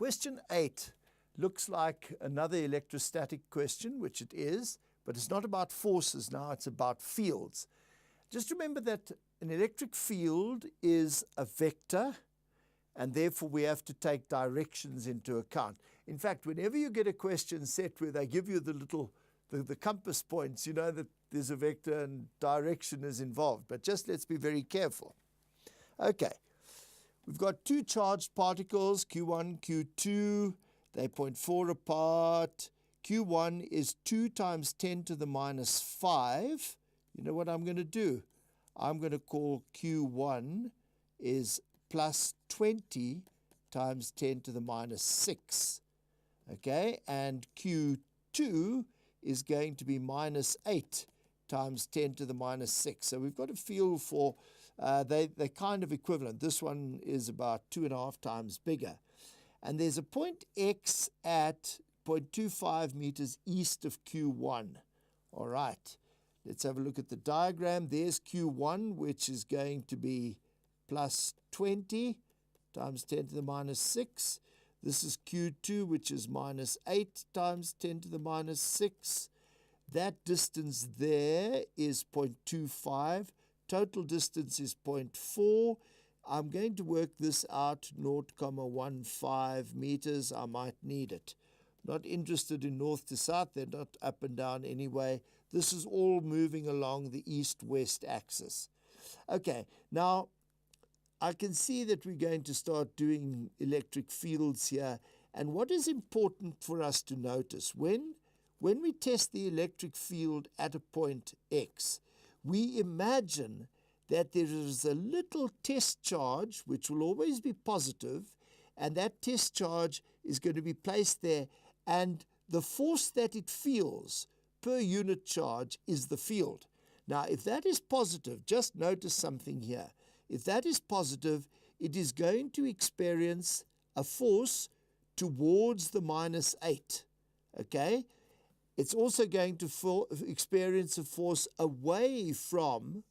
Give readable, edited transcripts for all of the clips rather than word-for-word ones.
Question 8 looks like another electrostatic question, which it is, but it's not about forces now, it's about fields. Just remember that an electric field is a vector, and therefore we have to take directions into account. In fact, whenever you get a question set where they give you the compass points, you know that there's a vector and direction is involved. But just let's be very careful. Okay, we've got two charged particles, Q1, Q2. They 0.4 apart. Q1 is 2 times 10 to the minus 5. You know what I'm going to do? I'm going to call Q1 is plus 20 times 10 to the minus 6. Okay, and Q2 is going to be minus 8 times 10 to the minus 6. So we've got a feel for, they're kind of equivalent. This one is about 2.5 times bigger. And there's a point X at 0.25 meters east of Q1. All right, let's have a look at the diagram. There's Q1, which is going to be plus 20 times 10 to the minus 6. This is Q2, which is minus 8 times 10 to the minus 6. That distance there is 0.25. Total distance is 0.4. I'm going to work this out, 0.15 meters. I might need it. Not interested in north to south. They're not up and down anyway. This is all moving along the east-west axis. Okay, now I can see that we're going to start doing electric fields here. And what is important for us to notice, when we test the electric field at a point X, we imagine that there is a little test charge, which will always be positive, and that test charge is going to be placed there, and the force that it feels per unit charge is the field. Now, if that is positive, just notice something here. If that is positive, it is going to experience a force towards the minus 8, okay? It's also going to experience a force away from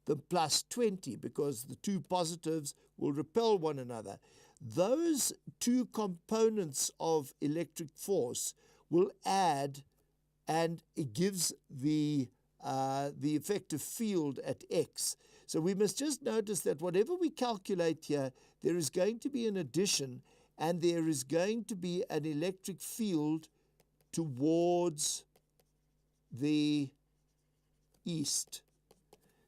the plus 20, because the two positives will repel one another. Those two components of electric force will add, and it gives the effective field at X. So we must just notice that whatever we calculate here, there is going to be an addition, and there is going to be an electric field towards the east.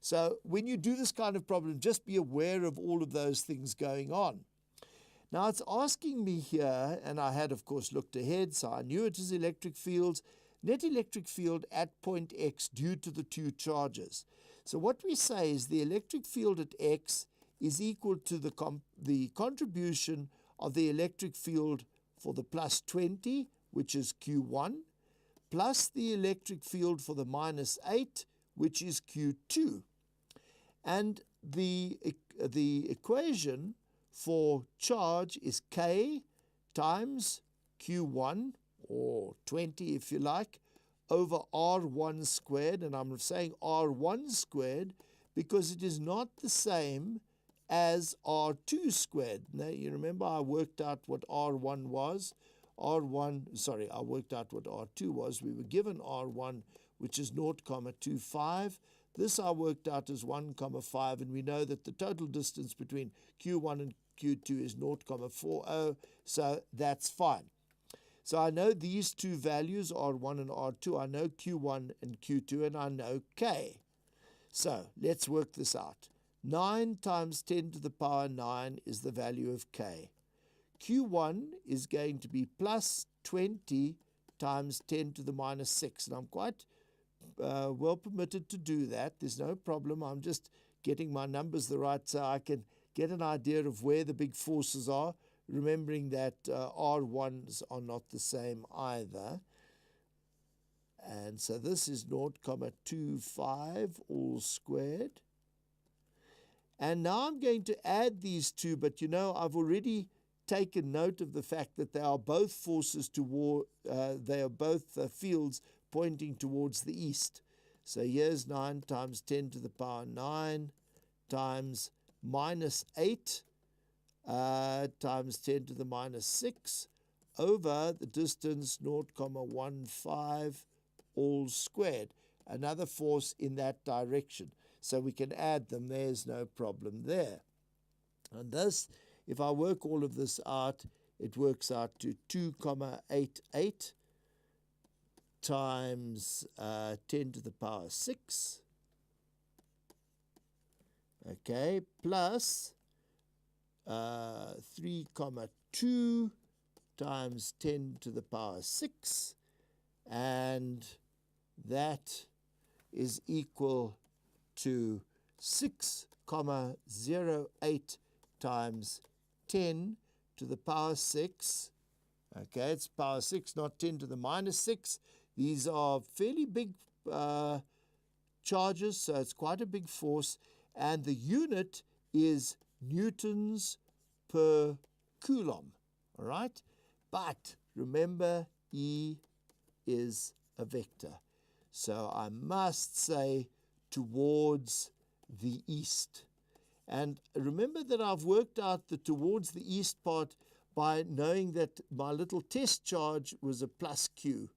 So when you do this kind of problem, just be aware of all of those things going on. Now it's asking me here, and I had of course looked ahead, so I knew it is electric fields. Net electric field at point X due to the two charges. So what we say is the electric field at X is equal to the contribution of the electric field for the plus 20, which is Q1, plus the electric field for the minus 8, which is Q2. And the equation for charge is K times Q1, or 20 if you like, over R1 squared. And I'm saying R1 squared because it is not the same as R2 squared. Now, you remember I worked out what R1 was. I worked out what R2 was. We were given R1, which is 0.25. This I worked out as 1,5, and we know that the total distance between Q1 and Q2 is 0.40, so that's fine. So I know these two values, R1 and R2. I know Q1 and Q2, and I know K. So let's work this out. 9 times 10 to the power 9 is the value of K. Q1 is going to be plus 20 times 10 to the minus 6. And I'm quite well permitted to do that. There's no problem. I'm just getting my numbers right so I can get an idea of where the big forces are, remembering that R1s are not the same either. And so this is 0.25 all squared. And now I'm going to add these two, but you know, I've already taken note of the fact that they are both forces toward, they are both fields pointing towards the east. So here's 9 times 10 to the power 9 times minus 8 times 10 to the minus 6 over the distance 0.15 all squared. Another force in that direction. So we can add them. There's no problem there. And this, if I work all of this out, it works out to 2.88 times 10 to the power 6. Okay, plus 3.2 times 10 to the power 6, and that is equal to 6.08 times 10 to the power 6. Okay, it's power 6, not 10 to the minus 6. These are fairly big charges, so it's quite a big force. And the unit is newtons per coulomb, all right? But remember, E is a vector. So I must say towards the east. And remember that I've worked out the towards the east part by knowing that my little test charge was a plus Q.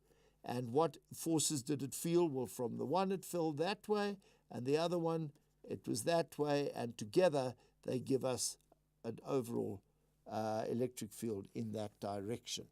And what forces did it feel? Well, from the one it fell that way, and the other one it was that way, and together they give us an overall electric field in that direction.